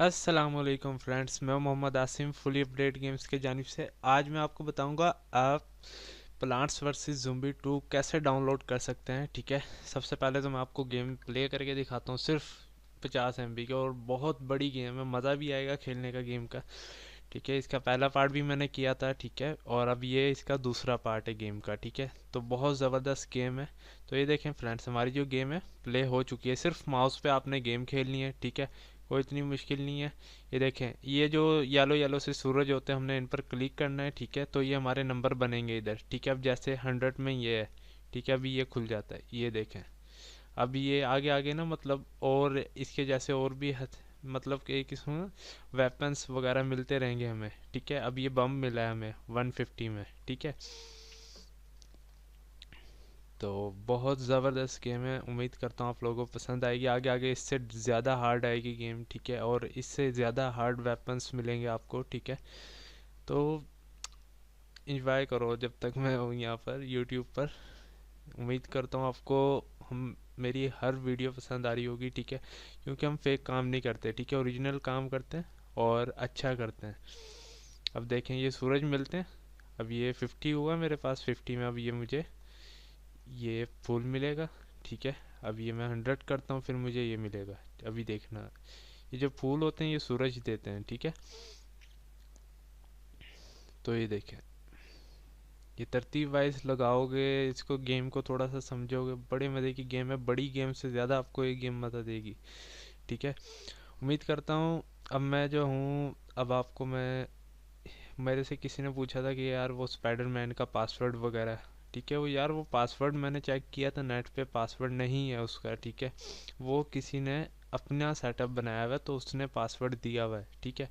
अस्सलामुअलैकुम फ्रेंड्स, मैं Mohammad Asim Fully Update Games के जानिब से। आज मैं आपको बताऊंगा आप प्लांट्स वर्सेस ज़ुम्बी 2 कैसे डाउनलोड कर सकते हैं। ठीक है, सबसे पहले तो मैं आपको गेम प्ले करके दिखाता हूँ, सिर्फ 50 MB की, और बहुत बड़ी गेम है, मज़ा भी आएगा खेलने का गेम का। ठीक है, इसका पहला पार्ट भी मैंने किया था। ठीक है, और अब ये इसका दूसरा पार्ट है गेम का। ठीक है, तो बहुत ज़बरदस्त गेम है। तो ये देखें फ्रेंड्स, हमारी जो गेम है प्ले हो चुकी है। सिर्फ माउस पे आपने गेम खेलनी है। ठीक है, कोई इतनी मुश्किल नहीं है। ये देखें, ये जो येलो येलो से सूरज होते हैं, हमने इन पर क्लिक करना है। ठीक है, तो ये हमारे नंबर बनेंगे इधर। ठीक है, अब जैसे 100 में ये है। ठीक है, अभी ये खुल जाता है, ये देखें। अब ये आगे आगे ना, मतलब और इसके जैसे और भी मतलब कि किस्म वेपन्स वगैरह मिलते रहेंगे हमें। ठीक है, अब ये बम मिला है हमें 150 में। ठीक है, तो बहुत ज़बरदस्त गेम है, उम्मीद करता हूँ आप लोगों को पसंद आएगी। आगे आगे इससे ज़्यादा हार्ड आएगी गेम। ठीक है, और इससे ज़्यादा हार्ड वेपन्स मिलेंगे आपको। ठीक है, तो इंजॉय करो जब तक मैं हूँ यहाँ पर यूट्यूब पर। उम्मीद करता हूँ आपको हम मेरी हर वीडियो पसंद आ रही होगी। ठीक है, क्योंकि हम फेक काम नहीं करते। ठीक है, ओरिजिनल काम करते हैं और अच्छा करते हैं। अब देखें, ये सूरज मिलते हैं। अब ये 50 हुआ मेरे पास, 50 में अब ये मुझे ये फूल मिलेगा। ठीक है, अब ये मैं 100 करता हूँ, फिर मुझे ये मिलेगा। अभी देखना, ये जो फूल होते हैं ये सूरज देते हैं। ठीक है, तो ये देखें, ये तरतीब वाइज लगाओगे इसको, गेम को थोड़ा सा समझोगे, बड़े मज़े की गेम है। बड़ी गेम से ज़्यादा आपको ये गेम मज़ा देगी। ठीक है, उम्मीद करता हूँ। अब मैं जो हूँ, अब आपको मैं, मेरे से किसी ने पूछा था कि यार वो स्पाइडरमैन का पासवर्ड वगैरह। ठीक है, वो यार वो पासवर्ड मैंने चेक किया था नेट पे, पासवर्ड नहीं है उसका। ठीक है, वो किसी ने अपना सेटअप बनाया हुआ है, तो उसने पासवर्ड दिया हुआ है। ठीक है,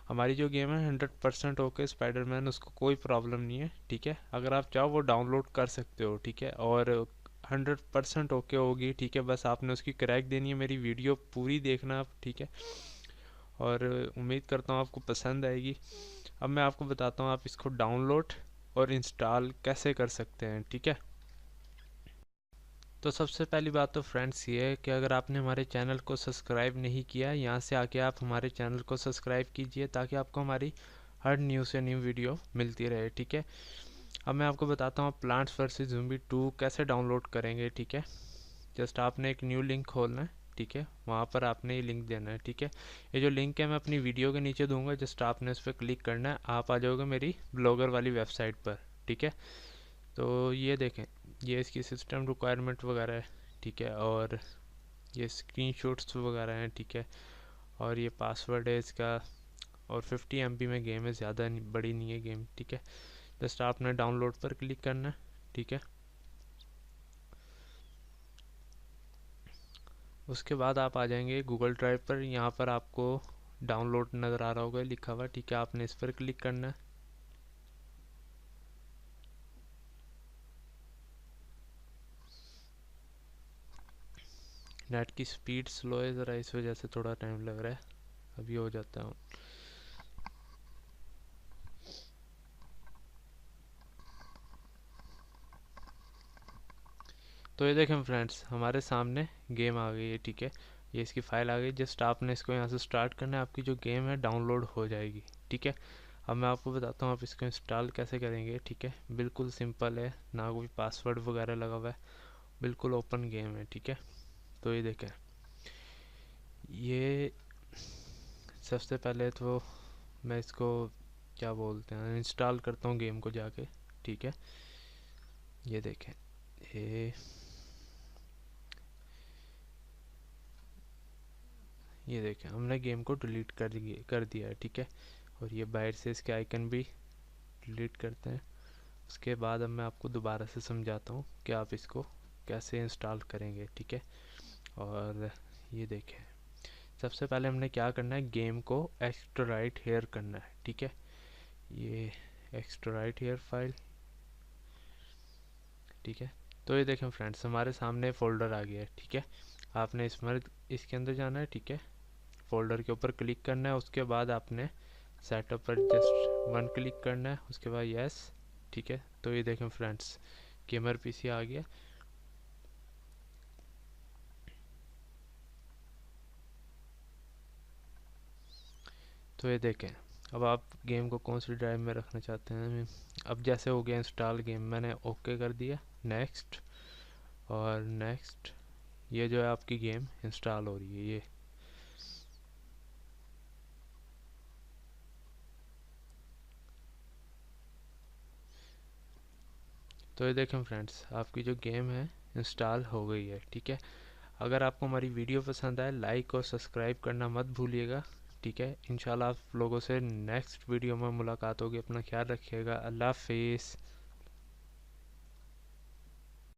हमारी जो गेम है 100% ओके, स्पाइडरमैन, उसको कोई प्रॉब्लम नहीं है। ठीक है, अगर आप चाहो वो डाउनलोड कर सकते हो। ठीक है, और 100% ओके होगी। ठीक है, बस आपने उसकी क्रैक देनी है। मेरी वीडियो पूरी देखना आप। ठीक है, और उम्मीद करता हूँ आपको पसंद आएगी। अब मैं आपको बताता हूँ आप इसको डाउनलोड और इंस्टॉल कैसे कर सकते हैं। ठीक है, तो सबसे पहली बात तो फ्रेंड्स ये है कि अगर आपने हमारे चैनल को सब्सक्राइब नहीं किया, यहाँ से आके आप हमारे चैनल को सब्सक्राइब कीजिए, ताकि आपको हमारी हर न्यू से न्यू वीडियो मिलती रहे। ठीक है, अब मैं आपको बताता हूँ प्लांट्स वर्सेस ज़ुम्बी 2 कैसे डाउनलोड करेंगे। ठीक है, जस्ट आपने एक न्यू लिंक खोलना है। ठीक है, वहाँ पर आपने ये लिंक देना है। ठीक है, ये जो लिंक है मैं अपनी वीडियो के नीचे दूंगा, जस्ट आपने उस पर क्लिक करना है, आप आ जाओगे मेरी ब्लॉगर वाली वेबसाइट पर। ठीक है, तो ये देखें, ये इसकी सिस्टम रिक्वायरमेंट वगैरह है। ठीक है, और ये स्क्रीनशॉट्स वगैरह हैं। ठीक है, और ये पासवर्ड है इसका, और 50 MB में गेम है, ज़्यादा बड़ी नहीं है गेम। ठीक है, जस्ट आपने डाउनलोड पर क्लिक करना है। ठीक है, उसके बाद आप आ जाएंगे गूगल ड्राइव पर, यहाँ पर आपको डाउनलोड नज़र आ रहा होगा लिखा हुआ। ठीक है, आपने इस पर क्लिक करना है। नेट की स्पीड स्लो है ज़रा, इस वजह से थोड़ा टाइम लग रहा है, अभी हो जाता है। तो ये देखें फ्रेंड्स, हमारे सामने गेम आ गई है। ठीक है, ये इसकी फ़ाइल आ गई, जस्ट आपने इसको यहाँ से स्टार्ट करना है, आपकी जो गेम है डाउनलोड हो जाएगी। ठीक है, अब मैं आपको बताता हूँ आप इसको इंस्टॉल कैसे करेंगे। ठीक है, बिल्कुल सिंपल है, ना कोई पासवर्ड वगैरह लगा हुआ है, बिल्कुल ओपन गेम है। ठीक है, तो ये देखें, ये सबसे पहले तो मैं इसको क्या बोलते हैं, इंस्टॉल करता हूँ गेम को जाके। ठीक है, ये देखें, ये देखें, हमने गेम को डिलीट कर दिया है। ठीक है, और ये बाहर से इसके आइकन भी डिलीट करते हैं। उसके बाद अब मैं आपको दोबारा से समझाता हूँ कि आप इसको कैसे इंस्टॉल करेंगे। ठीक है, और ये देखें, सबसे पहले हमने क्या करना है, गेम को एक्सट्राइट हेयर करना है। ठीक है, ये एक्सट्राइट हेयर फाइल। ठीक है, तो ये देखें फ्रेंड्स, हमारे सामने फोल्डर आ गया है। ठीक है, आपने इसके अंदर जाना है। ठीक है, फोल्डर के ऊपर क्लिक करना है, उसके बाद आपने सेटअप पर जस्ट वन क्लिक करना है, उसके बाद यस। ठीक है, तो ये देखें फ्रेंड्स, गेमर पीसी आ गया। तो ये देखें, अब आप गेम को कौन सी ड्राइव में रखना चाहते हैं। अब जैसे हो गया इंस्टॉल गेम, मैंने ओके कर दिया, नेक्स्ट और नेक्स्ट। ये जो है आपकी गेम इंस्टॉल हो रही है ये। तो ये देखें फ्रेंड्स, आपकी जो गेम है इंस्टॉल हो गई है। ठीक है, अगर आपको हमारी वीडियो पसंद आए, लाइक और सब्सक्राइब करना मत भूलिएगा। ठीक है, इंशाल्लाह आप लोगों से नेक्स्ट वीडियो में मुलाकात होगी। अपना ख्याल रखिएगा। अल्लाह हाफिज़।